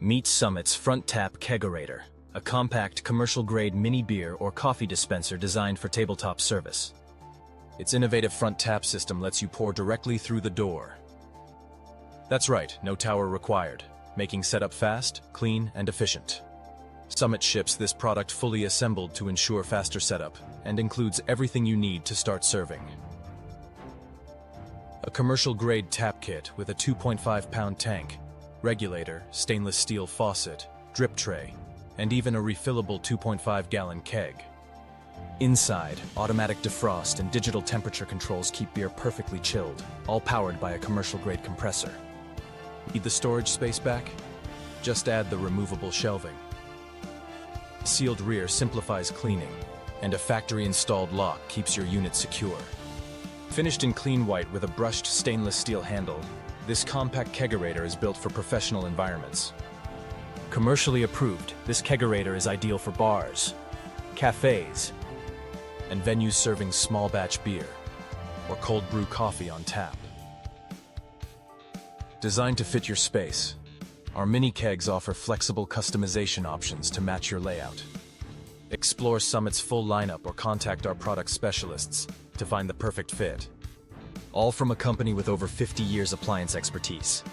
Meet Summit's front tap Kegerator, a compact commercial-grade mini beer or coffee dispenser designed for tabletop service. Its innovative front tap system lets you pour directly through the door. That's right, no tower required, making setup fast, clean, and efficient. Summit ships this product fully assembled to ensure faster setup and includes everything you need to start serving. A commercial-grade tap kit with a 2.5-pound tank, regulator, stainless steel faucet, drip tray, and even a refillable 2.5-gallon keg. Inside, automatic defrost and digital temperature controls keep beer perfectly chilled, all powered by a commercial-grade compressor. Need the storage space back? Just add the removable shelving. Sealed rear simplifies cleaning, and a factory-installed lock keeps your unit secure. Finished in clean white with a brushed stainless steel handle, this compact Kegerator is built for professional environments. Commercially approved, this Kegerator is ideal for bars, cafés, and venues serving small batch beer or cold brew coffee on tap. Designed to fit your space, our mini kegs offer flexible customization options to match your layout. Explore Summit's full lineup or contact our product specialists to find the perfect fit. All from a company with over 50 years appliance expertise.